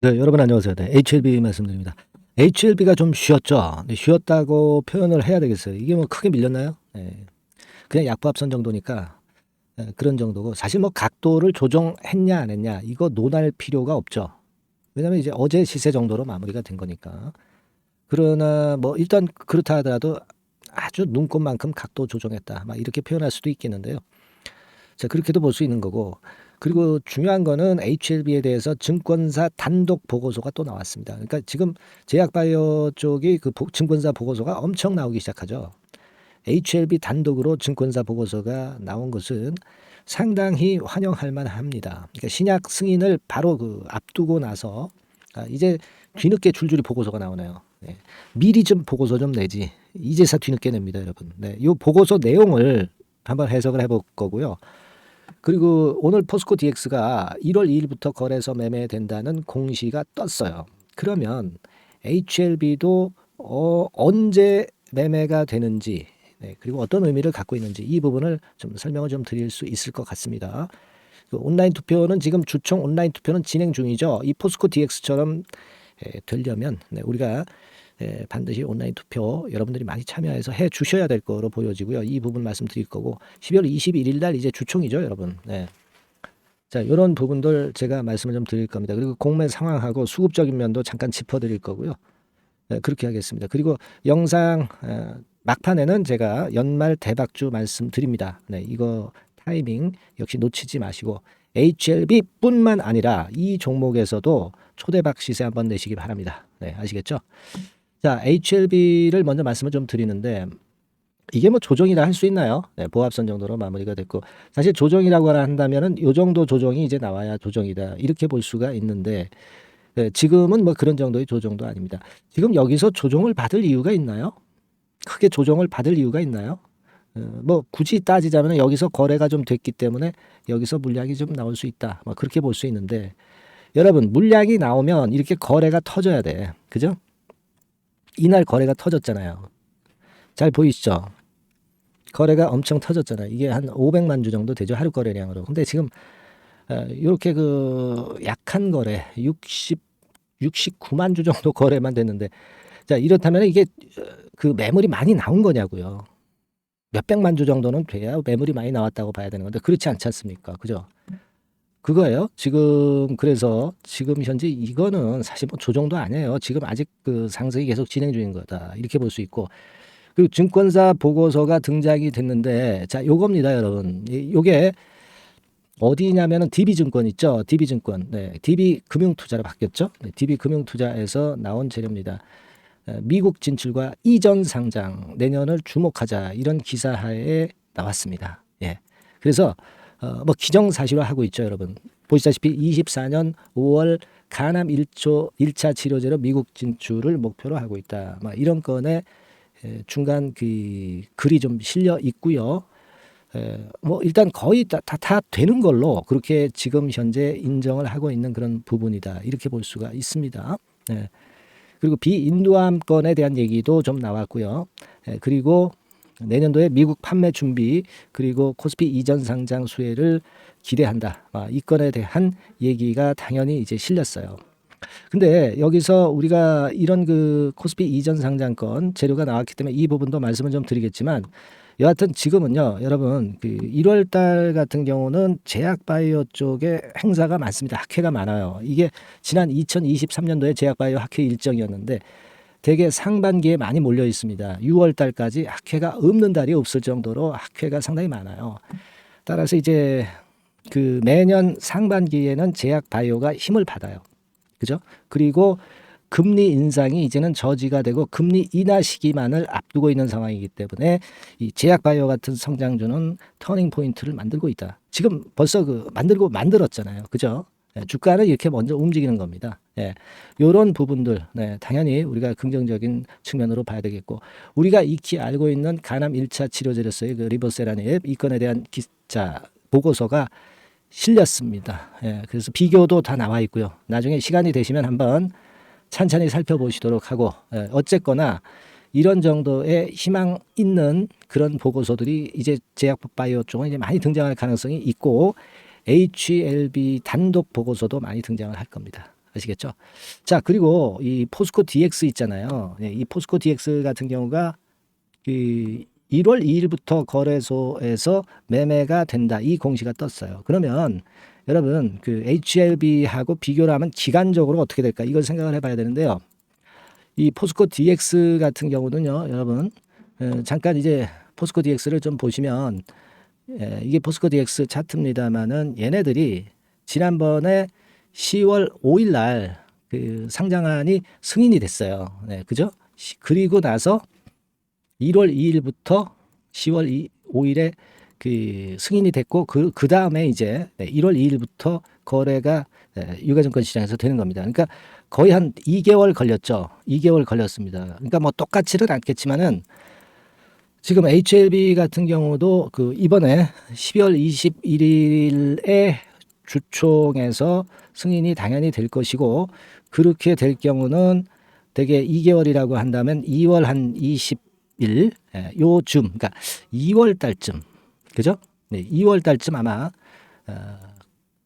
네, 여러분 안녕하세요. 네, HLB 말씀드립니다. HLB가 좀 쉬었죠. 네, 쉬었다고 표현을 해야 되겠어요. 이게 뭐 크게 밀렸나요? 네, 그냥 약부합선 정도니까 그런 정도고 사실 뭐 각도를 조정했냐 안 했냐 이거 논할 필요가 없죠. 왜냐하면 이제 어제 시세 정도로 마무리가 된 거니까. 그러나 뭐 일단 그렇다 하더라도 아주 눈꽃만큼 각도 조정했다. 막 이렇게 표현할 수도 있겠는데요. 자, 그렇게도 볼 수 있는 거고. 그리고 중요한 거는 HLB에 대해서 증권사 단독 보고서가 또 나왔습니다. 그러니까 지금 제약바이오 쪽이 그 증권사 보고서가 엄청 나오기 시작하죠. HLB 단독으로 증권사 보고서가 나온 것은 상당히 환영할 만합니다. 그러니까 신약 승인을 바로 그 앞두고 나서 이제 뒤늦게 줄줄이 보고서가 나오네요. 네. 미리 좀 보고서 좀 내지. 이제서 뒤늦게 냅니다, 여러분. 네, 이 보고서 내용을 한번 해석을 해볼 거고요. 그리고 오늘 포스코 DX가 1월 2일부터 거래소 매매된다는 공시가 떴어요. 그러면 HLB도 언제 매매가 되는지, 네, 그리고 어떤 의미를 갖고 있는지 이 부분을 좀 설명을 좀 드릴 수 있을 것 같습니다. 그 온라인 투표는 지금 주총 온라인 투표는 진행 중이죠. 이 포스코 DX처럼 되려면 우리가 반드시 온라인 투표 여러분들이 많이 참여해서 해 주셔야 될 거로 보여지고요. 이 부분 말씀드릴 거고 12월 21일 날 이제 주총이죠, 여러분. 네. 자, 이런 부분들 제가 말씀을 좀 드릴 겁니다. 그리고 공매 상황하고 수급적인 면도 잠깐 짚어드릴 거고요. 네, 그렇게 하겠습니다. 그리고 영상 막판에는 제가 연말 대박주 말씀드립니다. 네, 이거 타이밍 역시 놓치지 마시고 HLB뿐만 아니라 이 종목에서도 초대박 시세 한번 내시기 바랍니다. 네, 아시겠죠? 자, HLB를 먼저 말씀을 좀 드리는데 이게 뭐 조정이라 할 수 있나요? 네, 보합선 정도로 마무리가 됐고 사실 조정이라고 한다면은 요 정도 조정이 이제 나와야 조정이다 이렇게 볼 수가 있는데 지금은 뭐 그런 정도의 조정도 아닙니다. 지금 여기서 조정을 받을 이유가 있나요? 크게 조정을 받을 이유가 있나요? 뭐 굳이 따지자면 여기서 거래가 좀 됐기 때문에 여기서 물량이 좀 나올 수 있다. 뭐 그렇게 볼 수 있는데 여러분 물량이 나오면 이렇게 거래가 터져야 돼. 그죠? 이날 거래가 터졌잖아요. 잘 보이시죠? 거래가 엄청 터졌잖아요. 이게 한 500만 주 정도 되죠. 하루 거래량으로. 근데 지금 이렇게 그 약한 거래 69만 주 정도 거래만 됐는데 자, 이렇다면 이게 그 매물이 많이 나온 거냐고요. 몇백만 주 정도는 돼야 매물이 많이 나왔다고 봐야 되는 건데 그렇지 않지 않습니까? 그죠? 그거예요. 지금 그래서 지금 현재 이거는 사실 뭐 조정도 아니에요. 지금 아직 그 상승이 계속 진행 중인 거다. 이렇게 볼 수 있고 그리고 증권사 보고서가 등장이 됐는데 자, 요겁니다, 여러분. 요게 어디냐면은 DB증권 있죠. DB증권. 네. DB금융투자로 바뀌었죠. 네, DB금융투자에서 나온 재료입니다. 미국 진출과 이전 상장 내년을 주목하자 이런 기사하에 나왔습니다. 예. 그래서 뭐 기정사실화하고 있죠, 여러분. 보시다시피 24년 5월 가남 1차 치료제로 미국 진출을 목표로 하고 있다. 막 이런 건에 중간 그 글이 좀 실려 있고요. 뭐 일단 거의 다 되는 걸로 그렇게 지금 현재 인정을 하고 있는 그런 부분이다. 이렇게 볼 수가 있습니다. 네. 그리고 비인도암건에 대한 얘기도 좀 나왔고요. 그리고 내년도에 미국 판매 준비 그리고 코스피 이전 상장 수혜를 기대한다. 이 건에 대한 얘기가 당연히 이제 실렸어요. 근데 여기서 우리가 이런 그 코스피 이전 상장권 재료가 나왔기 때문에 이 부분도 말씀을 좀 드리겠지만 여하튼 지금은요, 여러분 그 1월 달 같은 경우는 제약바이오 쪽에 행사가 많습니다. 학회가 많아요. 이게 지난 2023년도에 제약바이오 학회 일정이었는데 대개 상반기에 많이 몰려 있습니다. 6월 달까지 학회가 없는 달이 없을 정도로 학회가 상당히 많아요. 따라서 이제 그 매년 상반기에는 제약바이오가 힘을 받아요. 그죠? 그리고 금리 인상이 이제는 저지가 되고 금리 인하 시기만을 앞두고 있는 상황이기 때문에 이 제약바이오 같은 성장주는 터닝 포인트를 만들고 있다. 지금 벌써 그 만들었잖아요. 그죠? 주가는 이렇게 먼저 움직이는 겁니다. 예. 요런 부분들, 네, 당연히 우리가 긍정적인 측면으로 봐야 되겠고, 우리가 익히 알고 있는 가남 1차 치료제로서의 그 리보세라닙 이 건에 대한 기자 보고서가 실렸습니다. 예. 그래서 비교도 다 나와 있고요. 나중에 시간이 되시면 한번 찬찬히 살펴보시도록 하고 어쨌거나 이런 정도의 희망 있는 그런 보고서들이 이제 제약바이오 쪽은 이제 많이 등장할 가능성이 있고 HLB 단독 보고서도 많이 등장을 할 겁니다. 아시겠죠? 자, 그리고 이 포스코 DX 있잖아요. 이 포스코 DX 같은 경우가 그 1월 2일부터 거래소에서 매매가 된다. 이 공시가 떴어요. 그러면 여러분 그 HLB하고 비교를 하면 기간적으로 어떻게 될까? 이걸 생각을 해봐야 되는데요. 이 포스코 DX 같은 경우는요, 여러분 잠깐 이제 포스코 DX를 좀 보시면 이게 포스코 DX 차트입니다만은 얘네들이 지난번에 10월 5일 날 그 상장안이 승인이 됐어요. 네, 그죠? 그리고 나서 1월 2일부터 10월 5일에 그 승인이 됐고 그 다음에 이제 1월 2일부터 거래가 유가증권 시장에서 되는 겁니다. 그러니까 거의 한 2개월 걸렸죠. 2개월 걸렸습니다. 그러니까 뭐 똑같지는 않겠지만은 지금 HLB 같은 경우도 그 이번에 12월 21일에 주총에서 승인이 당연히 될 것이고 그렇게 될 경우는 대개 2개월이라고 한다면 2월 한 20일 요쯤 그러니까 2월 달쯤 그죠? 네, 2월 달쯤 아마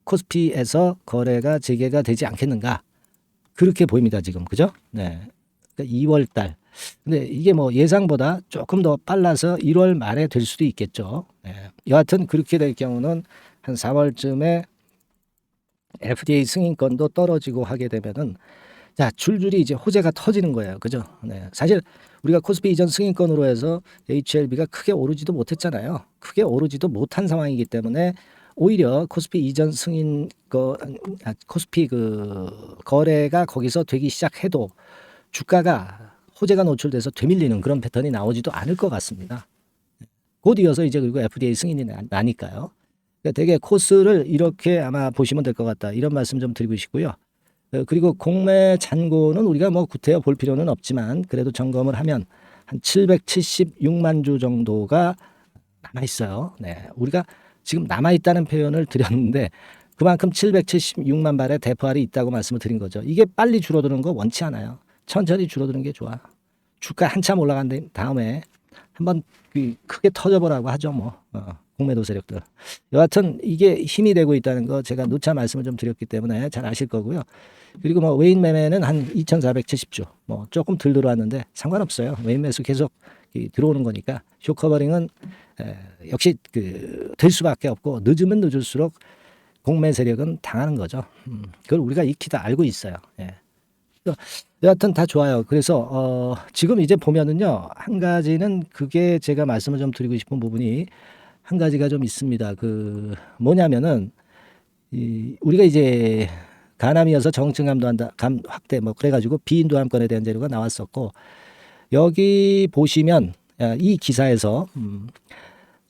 코스피에서 거래가 재개가 되지 않겠는가 그렇게 보입니다 지금 그죠? 네, 그러니까 2월 달. 근데 이게 뭐 예상보다 조금 더 빨라서 1월 말에 될 수도 있겠죠. 여하튼 그렇게 될 경우는 한 4월쯤에 FDA 승인권도 떨어지고 하게 되면은 자 줄줄이 이제 호재가 터지는 거예요. 그죠? 네. 사실 우리가 코스피 이전 승인권으로 해서 HLB가 크게 오르지도 못했잖아요. 크게 오르지도 못한 상황이기 때문에 오히려 코스피 이전 코스피 그 거래가 거기서 되기 시작해도 주가가 호재가 노출돼서 되밀리는 그런 패턴이 나오지도 않을 것 같습니다. 곧 이어서 이제 그리고 FDA 승인이 나니까요. 그러니까 되게 코스를 이렇게 아마 보시면 될 것 같다. 이런 말씀 좀 드리고 싶고요. 그리고 공매 잔고는 우리가 뭐 구태여 볼 필요는 없지만 그래도 점검을 하면 한 776만 주 정도가 남아 있어요. 네. 우리가 지금 남아 있다는 표현을 드렸는데 그만큼 776만 발의 대포알이 있다고 말씀을 드린 거죠. 이게 빨리 줄어드는 거 원치 않아요. 천천히 줄어드는 게 좋아. 주가 한참 올라간 다음에 한번 크게 터져보라고 하죠. 뭐 공매도 세력들. 여하튼 이게 힘이 되고 있다는 거 제가 누차 말씀을 좀 드렸기 때문에 잘 아실 거고요. 그리고 뭐 외인 매매는 한 2,470주 뭐 조금 덜 들어왔는데 상관없어요. 외인 매수 계속 들어오는 거니까 쇼커버링은 역시 될 수밖에 없고 늦으면 늦을수록 공매 세력은 당하는 거죠. 그걸 우리가 익히 다 알고 있어요. 예. 여하튼 다 좋아요. 그래서 지금 이제 보면은요 한 가지는 그게 제가 말씀을 좀 드리고 싶은 부분이 한 가지가 좀 있습니다. 그 뭐냐면은 우리가 이제 간암이어서 정증 감 확대 뭐 그래가지고 비인도암권에 대한 재료가 나왔었고 여기 보시면 이 기사에서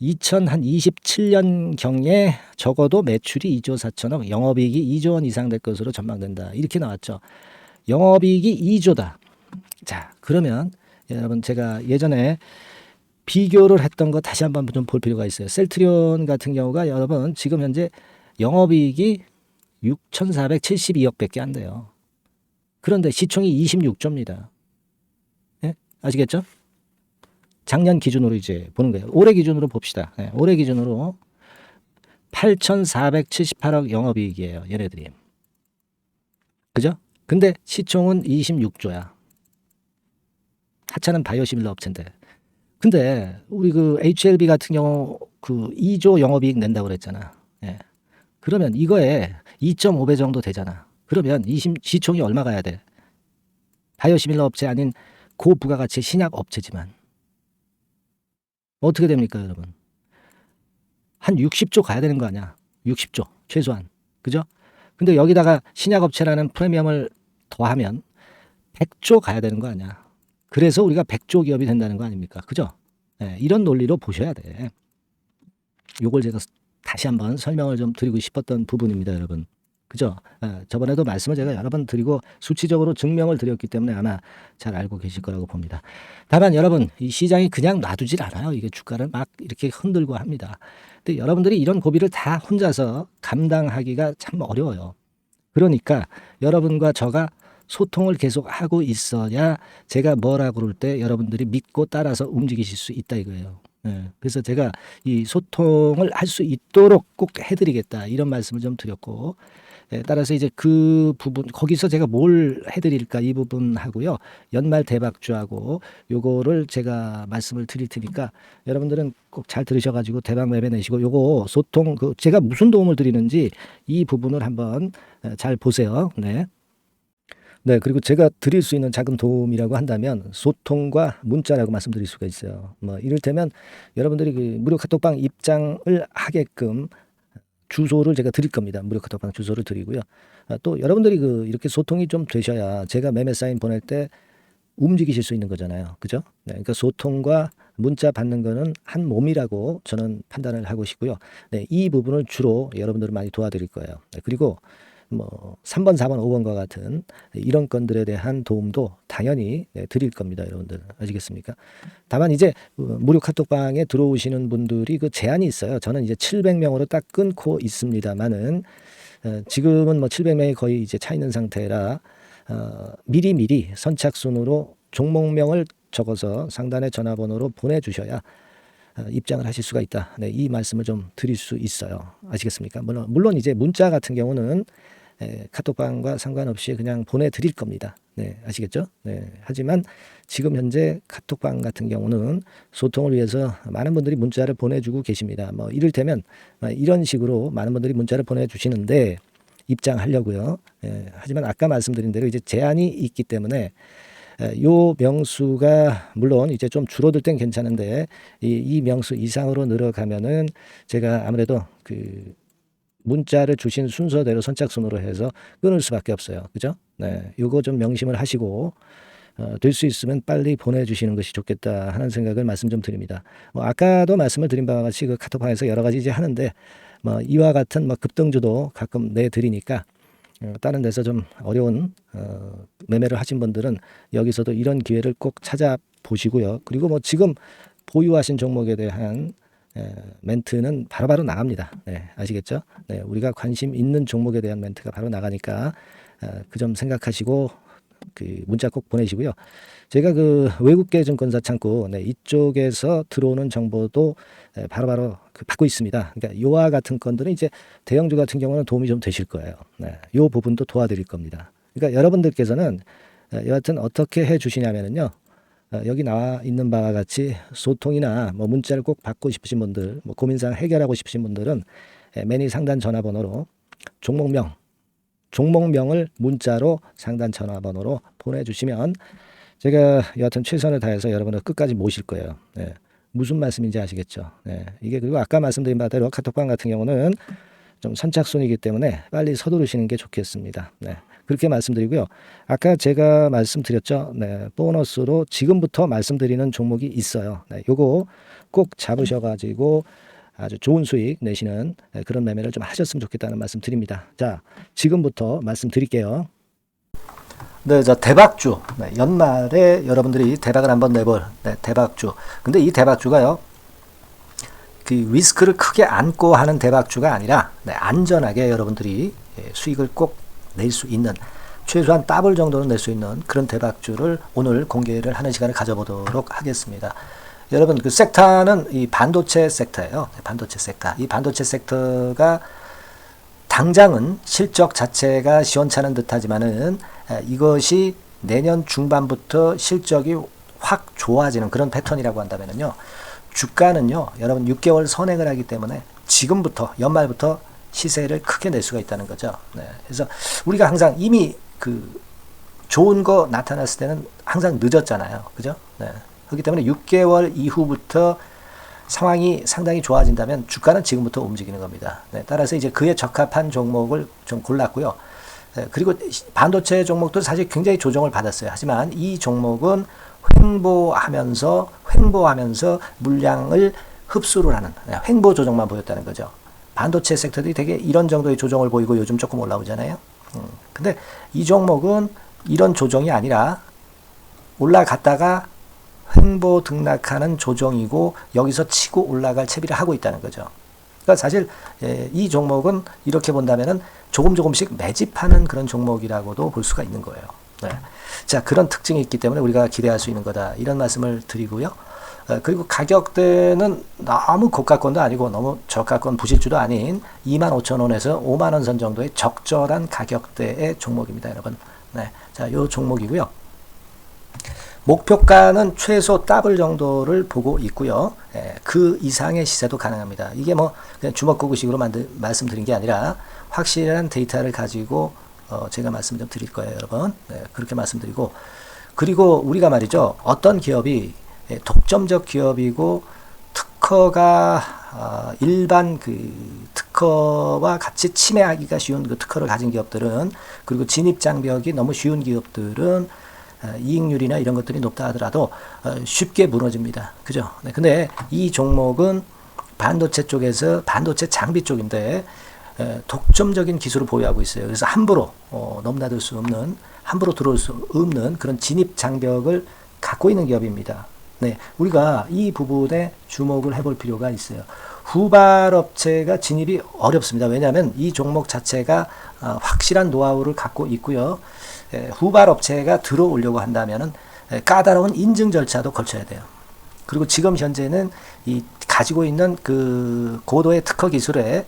2027년 경에 적어도 매출이 2조 4천억, 영업이익이 2조 원 이상 될 것으로 전망된다. 이렇게 나왔죠. 영업이익이 2조다. 자, 그러면 여러분 제가 예전에 비교를 했던 거 다시 한번 좀 볼 필요가 있어요. 셀트리온 같은 경우가 여러분 지금 현재 영업이익이 6,472억밖에 안 돼요. 그런데 시총이 26조입니다. 예? 아시겠죠? 작년 기준으로 이제 보는 거예요. 올해 기준으로 봅시다. 네, 올해 기준으로 8,478억 영업이익이에요. 얘네들이. 그죠? 근데 시총은 26조야. 하찮은 바이오시밀러 업체인데. 근데 우리 그 HLB 같은 경우 그 2조 영업이익 낸다고 그랬잖아. 예. 그러면 이거에 2.5배 정도 되잖아. 그러면 시총이 얼마 가야 돼? 바이오시밀러 업체 아닌 고부가가치 신약 업체지만. 어떻게 됩니까, 여러분? 한 60조 가야 되는 거 아니야? 60조 최소한. 그죠? 근데 여기다가 신약업체라는 프리미엄을 더하면 100조 가야 되는 거 아니야? 그래서 우리가 100조 기업이 된다는 거 아닙니까? 그죠? 네, 이런 논리로 보셔야 돼. 요걸 제가 다시 한번 설명을 좀 드리고 싶었던 부분입니다, 여러분. 그죠? 저번에도 말씀을 제가 여러 번 드리고 수치적으로 증명을 드렸기 때문에 아마 잘 알고 계실 거라고 봅니다. 다만 여러분, 이 시장이 그냥 놔두질 않아요. 이게 주가를 막 이렇게 흔들고 합니다. 근데 여러분들이 이런 고비를 다 혼자서 감당하기가 참 어려워요. 그러니까 여러분과 저가 소통을 계속 하고 있어야 제가 뭐라 그럴 때 여러분들이 믿고 따라서 움직이실 수 있다 이거예요. 그래서 제가 이 소통을 할 수 있도록 꼭 해드리겠다 이런 말씀을 좀 드렸고, 따라서 이제 그 부분 거기서 제가 뭘 해드릴까 이 부분하고요, 연말 대박주하고 요거를 제가 말씀을 드릴 테니까 여러분들은 꼭 잘 들으셔가지고 대박 매매 내시고, 요거 소통 그 제가 무슨 도움을 드리는지 이 부분을 한번 잘 보세요. 네. 네, 그리고 제가 드릴 수 있는 작은 도움이라고 한다면 소통과 문자라고 말씀드릴 수가 있어요. 뭐 이를테면 여러분들이 그 무료 카톡방 입장을 하게끔 주소를 제가 드릴 겁니다. 무료 카톡방 주소를 드리고요. 또 여러분들이 그 이렇게 소통이 좀 되셔야 제가 매매 사인 보낼 때 움직이실 수 있는 거잖아요. 그죠? 네, 그러니까 소통과 문자 받는 거는 한 몸이라고 저는 판단을 하고 싶고요. 네, 이 부분을 주로 여러분들을 많이 도와드릴 거예요. 네, 그리고 뭐 3번, 4번, 5번과 같은 이런 건들에 대한 도움도 당연히 드릴 겁니다, 여러분들. 아시겠습니까? 다만 이제 무료 카톡방에 들어오시는 분들이 그 제한이 있어요. 저는 이제 700명으로 딱 끊고 있습니다만은 지금은 뭐 700명이 거의 이제 차 있는 상태라 미리 선착순으로 종목명을 적어서 상단의 전화번호로 보내주셔야 입장을 하실 수가 있다. 네, 이 말씀을 좀 드릴 수 있어요. 아시겠습니까? 물론 이제 문자 같은 경우는 카톡방과 상관없이 그냥 보내드릴 겁니다. 네, 아시겠죠? 네, 하지만 지금 현재 카톡방 같은 경우는 소통을 위해서 많은 분들이 문자를 보내주고 계십니다. 뭐 이를테면 이런 식으로 많은 분들이 문자를 보내주시는데 입장하려고요. 하지만 아까 말씀드린 대로 이제 제한이 있기 때문에 요 명수가 물론 이제 좀 줄어들 땐 괜찮은데 이 명수 이상으로 늘어가면은 제가 아무래도 그 문자를 주신 순서대로 선착순으로 해서 끊을 수밖에 없어요. 그죠? 네, 요거 좀 명심을 하시고 될 수 있으면 빨리 보내주시는 것이 좋겠다 하는 생각을 말씀 좀 드립니다. 뭐 아까도 말씀을 드린 바와 같이 그 카톡방에서 여러 가지 이제 하는데 뭐 이와 같은 뭐 급등주도 가끔 내드리니까 다른 데서 좀 어려운 매매를 하신 분들은 여기서도 이런 기회를 꼭 찾아보시고요. 그리고 뭐 지금 보유하신 종목에 대한 멘트는 바로바로 나갑니다. 네, 아시겠죠? 네, 우리가 관심 있는 종목에 대한 멘트가 바로 나가니까 그 점 생각하시고 그 문자 꼭 보내시고요. 제가 그 외국계 증권사 창구 이쪽에서 들어오는 정보도 바로바로 그 받고 있습니다. 그러니까 요와 같은 건들은 이제 대형주 같은 경우는 도움이 좀 되실 거예요. 네, 요 부분도 도와드릴 겁니다. 그러니까 여러분들께서는 여하튼 어떻게 해 주시냐면은요. 여기 나와 있는 바와 같이 소통이나 뭐 문자를 꼭 받고 싶으신 분들, 뭐 고민사항 해결하고 싶으신 분들은 매니 상단 전화번호로 종목명을 문자로 상단 전화번호로 보내주시면 제가 여하튼 최선을 다해서 여러분을 끝까지 모실 거예요. 네. 무슨 말씀인지 아시겠죠? 네. 이게 그리고 아까 말씀드린 바대로 카톡방 같은 경우는 좀 선착순이기 때문에 빨리 서두르시는 게 좋겠습니다. 네. 그렇게 말씀드리고요. 아까 제가 말씀드렸죠. 네. 보너스로 지금부터 말씀드리는 종목이 있어요. 네. 요거 꼭 잡으셔가지고 아주 좋은 수익 내시는 그런 매매를 좀 하셨으면 좋겠다는 말씀 드립니다. 자, 지금부터 말씀드릴게요. 네, 자, 대박주. 네, 연말에 여러분들이 대박을 한번 내볼 대박주. 근데 이 대박주가요, 그 리스크를 크게 안고 하는 대박주가 아니라 안전하게 여러분들이 수익을 꼭 낼 수 있는, 최소한 더블 정도는 낼 수 있는 그런 대박주를 오늘 공개를 하는 시간을 가져보도록 하겠습니다. 여러분, 그 섹터는 이 반도체 섹터예요. 반도체 섹터. 이 반도체 섹터가 당장은 실적 자체가 시원찮은 듯하지만은 이것이 내년 중반부터 실적이 확 좋아지는 그런 패턴이라고 한다면요. 주가는요, 여러분 6개월 선행을 하기 때문에 지금부터 연말부터 시세를 크게 낼 수가 있다는 거죠. 네. 그래서 우리가 항상 이미 그 좋은 거 나타났을 때는 항상 늦었잖아요. 그죠? 네. 그렇기 때문에 6개월 이후부터 상황이 상당히 좋아진다면 주가는 지금부터 움직이는 겁니다. 네. 따라서 이제 그에 적합한 종목을 좀 골랐고요. 네. 그리고 반도체 종목도 사실 굉장히 조정을 받았어요. 하지만 이 종목은 횡보하면서 물량을 흡수를 하는 횡보 조정만 보였다는 거죠. 반도체 섹터들이 되게 이런 정도의 조정을 보이고 요즘 조금 올라오잖아요. 근데 이 종목은 이런 조정이 아니라 올라갔다가 횡보 등락하는 조정이고 여기서 치고 올라갈 채비를 하고 있다는 거죠. 그러니까 사실 이 종목은 이렇게 본다면은 조금씩 매집하는 그런 종목이라고도 볼 수가 있는 거예요. 네. 자, 그런 특징이 있기 때문에 우리가 기대할 수 있는 거다. 이런 말씀을 드리고요. 그리고 가격대는 너무 고가권도 아니고 너무 저가권 부실주도 아닌 25,000원에서 50,000원 선 정도의 적절한 가격대의 종목입니다, 여러분. 네, 자, 요 종목이고요. 목표가는 최소 더블 정도를 보고 있고요. 그 이상의 시세도 가능합니다. 이게 뭐 그냥 주먹구구식으로 말씀드린 게 아니라 확실한 데이터를 가지고 제가 말씀 좀 드릴 거예요, 여러분. 네, 그렇게 말씀드리고, 그리고 우리가 말이죠, 어떤 기업이 독점적 기업이고 특허가 일반 그 특허와 같이 침해하기가 쉬운 그 특허를 가진 기업들은, 그리고 진입 장벽이 너무 쉬운 기업들은 이익률이나 이런 것들이 높다 하더라도 쉽게 무너집니다. 그죠? 네, 근데 이 종목은 반도체 쪽에서 반도체 장비 쪽인데 독점적인 기술을 보유하고 있어요. 그래서 함부로 넘나들 수 없는, 함부로 들어올 수 없는 그런 진입 장벽을 갖고 있는 기업입니다. 네, 우리가 이 부분에 주목을 해볼 필요가 있어요. 후발업체가 진입이 어렵습니다. 왜냐하면 이 종목 자체가 확실한 노하우를 갖고 있고요. 후발업체가 들어오려고 한다면은 까다로운 인증 절차도 거쳐야 돼요. 그리고 지금 현재는 이 가지고 있는 그 고도의 특허 기술에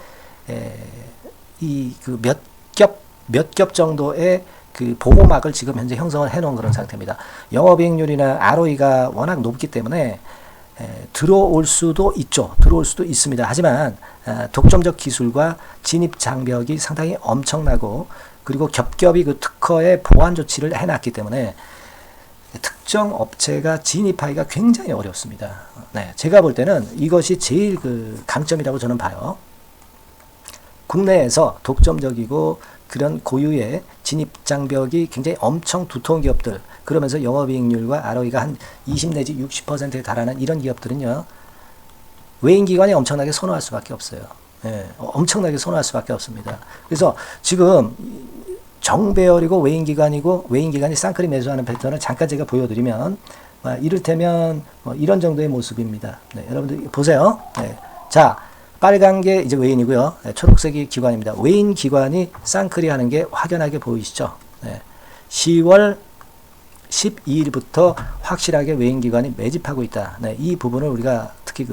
이 그 몇 겹 정도의 그 보호막을 지금 현재 형성을 해놓은 그런 상태입니다. 영업이익률이나 ROE가 워낙 높기 때문에 들어올 수도 있죠. 들어올 수도 있습니다. 하지만 독점적 기술과 진입 장벽이 상당히 엄청나고, 그리고 겹겹이 그 특허의 보완 조치를 해놨기 때문에 특정 업체가 진입하기가 굉장히 어렵습니다. 네, 제가 볼 때는 이것이 제일 그 강점이라고 저는 봐요. 국내에서 독점적이고 그런 고유의 진입 장벽이 굉장히 엄청 두터운 기업들, 그러면서 영업이익률과 ROE가 한 20 내지 60%에 달하는 이런 기업들은요, 외인기관이 엄청나게 선호할 수밖에 없어요. 예, 엄청나게 선호할 수밖에 없습니다. 그래서 지금 정배열이고 외인기관이고 외인기관이 쌍끌이 매수하는 패턴을 잠깐 제가 보여드리면 이를테면 이런 정도의 모습입니다. 네, 여러분들 보세요. 네, 자, 빨간 게 이제 외인이고요. 네, 초록색이 기관입니다. 외인 기관이 쌍끌이 하는 게 확연하게 보이시죠? 네, 10월 12일부터 확실하게 외인 기관이 매집하고 있다. 네, 이 부분을 우리가 특히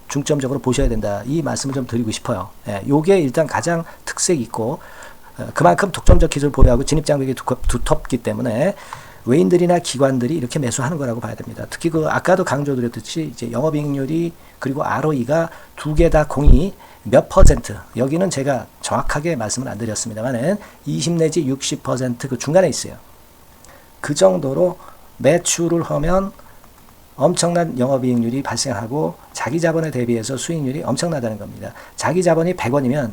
중점적으로 보셔야 된다. 이 말씀을 좀 드리고 싶어요. 네, 요게 일단 가장 특색이 있고, 그만큼 독점적 기술을 보유하고 진입 장벽이 두텁기 때문에 외인들이나 기관들이 이렇게 매수하는 거라고 봐야 됩니다. 특히 아까도 강조드렸듯이 이제 영업이익률이 그리고 ROE가 두 개 다 공이 몇 퍼센트, 여기는 제가 정확하게 말씀을 안 드렸습니다만은 20 내지 60% 그 중간에 있어요. 그 정도로 매출을 하면 엄청난 영업이익률이 발생하고 자기 자본에 대비해서 수익률이 엄청나다는 겁니다. 자기 자본이 100원이면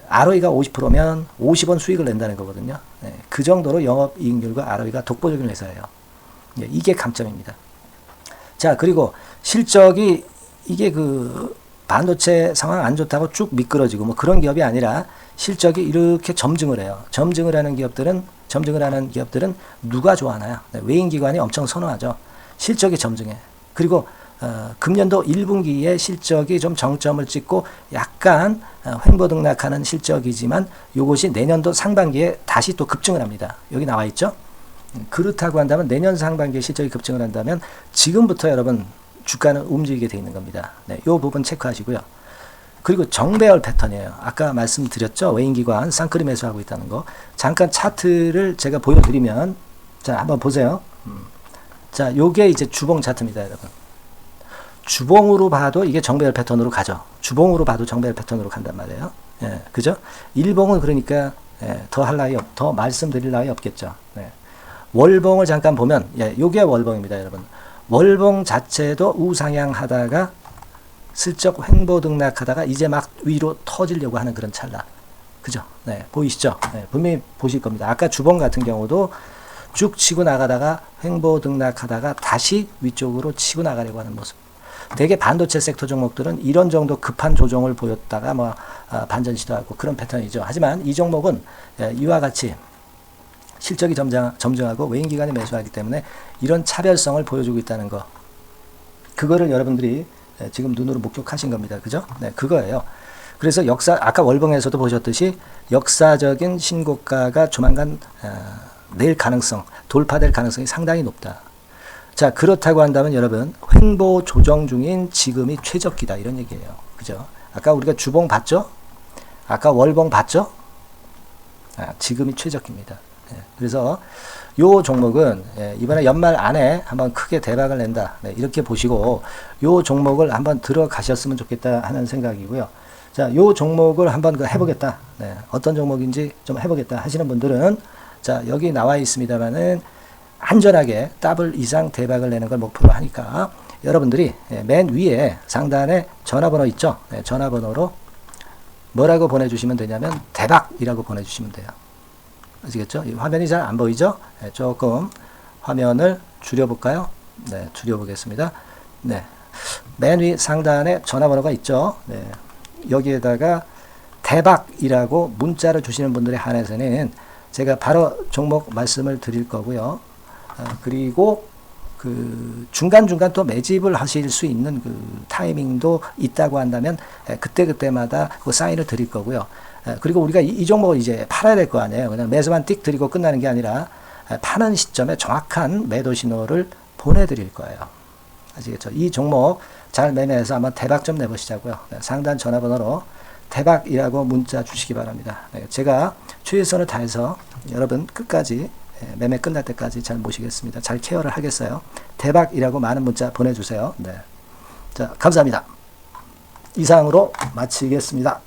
ROE가 50%면 50원 수익을 낸다는 거거든요. 네, 그 정도로 영업이익률과 ROE가 독보적인 회사예요. 네, 이게 강점입니다. 자, 그리고 실적이 이게 그 반도체 상황 안 좋다고 쭉 미끄러지고 뭐 그런 기업이 아니라 실적이 이렇게 점증을 해요. 점증을 하는 기업들은 누가 좋아하나요? 네, 외인기관이 엄청 선호하죠. 실적이 점증해. 그리고 금년도 1분기에 실적이 좀 정점을 찍고 약간 횡보등락하는 실적이지만 이것이 내년도 상반기에 다시 또 급증을 합니다. 여기 나와 있죠? 그렇다고 한다면 내년 상반기에 실적이 급증을 한다면 지금부터 여러분 주가는 움직이게 되어 있는 겁니다. 네, 이 부분 체크하시고요. 그리고 정배열 패턴이에요. 아까 말씀드렸죠? 외인기관 쌍끌이 매수하고 있다는 거. 잠깐 차트를 제가 보여드리면, 자, 한번 보세요. 자, 요게 이제 주봉 차트입니다, 여러분. 주봉으로 봐도 이게 정배열 패턴으로 가죠. 주봉으로 봐도 정배열 패턴으로 간단 말이에요. 예, 그죠? 일봉은 그러니까 더 말씀드릴 나위 없겠죠. 네. 월봉을 잠깐 보면, 요게 월봉입니다, 여러분. 월봉 자체도 우상향 하다가 슬쩍 횡보등락하다가 이제 막 위로 터지려고 하는 그런 찰나. 그죠? 네, 보이시죠? 네, 분명히 보실 겁니다. 아까 주봉 같은 경우도 쭉 치고 나가다가 횡보등락하다가 다시 위쪽으로 치고 나가려고 하는 모습. 대개 반도체 섹터 종목들은 이런 정도 급한 조정을 보였다가 반전 시도하고 그런 패턴이죠. 하지만 이 종목은 이와 같이 실적이 점증하고 외인기관이 매수하기 때문에 이런 차별성을 보여주고 있다는 거. 그거를 여러분들이 지금 눈으로 목격하신 겁니다. 그죠? 네, 그거예요. 그래서 아까 월봉에서도 보셨듯이 역사적인 신고가가 조만간 낼 가능성, 돌파될 가능성이 상당히 높다. 자, 그렇다고 한다면 여러분, 횡보 조정 중인 지금이 최적기다. 이런 얘기예요. 그죠? 아까 우리가 주봉 봤죠? 아까 월봉 봤죠? 지금이 최적기입니다. 그래서 요 종목은 이번에 연말 안에 한번 크게 대박을 낸다. 이렇게 보시고 요 종목을 한번 들어가셨으면 좋겠다 하는 생각이고요. 자, 요 종목을 한번 해보겠다. 어떤 종목인지 좀 해보겠다 하시는 분들은 자, 여기 나와 있습니다만은 안전하게 더블 이상 대박을 내는 걸 목표로 하니까 여러분들이 맨 위에 상단에 전화번호 있죠? 전화번호로 뭐라고 보내주시면 되냐면 대박이라고 보내주시면 돼요. 아시겠죠? 이 화면이 잘 안 보이죠? 조금 화면을 줄여볼까요? 네, 줄여보겠습니다. 네, 맨 위 상단에 전화번호가 있죠? 네, 여기에다가 대박이라고 문자를 주시는 분들에 한해서는 제가 바로 종목 말씀을 드릴 거고요. 그리고 그 중간중간 또 매집을 하실 수 있는 그 타이밍도 있다고 한다면 그때그때마다 그 사인을 드릴 거고요. 그리고 우리가 이 종목을 이제 팔아야 될 거 아니에요. 그냥 매수만 띡 드리고 끝나는 게 아니라 파는 시점에 정확한 매도 신호를 보내드릴 거예요. 아시겠죠? 이 종목 잘 매매해서 한번 대박 좀 내보시자고요. 상단 전화번호로 대박이라고 문자 주시기 바랍니다. 제가 최선을 다해서 여러분 끝까지 매매 끝날 때까지 잘 모시겠습니다. 잘 케어를 하겠어요. 대박이라고 많은 문자 보내주세요. 네. 자, 감사합니다. 이상으로 마치겠습니다.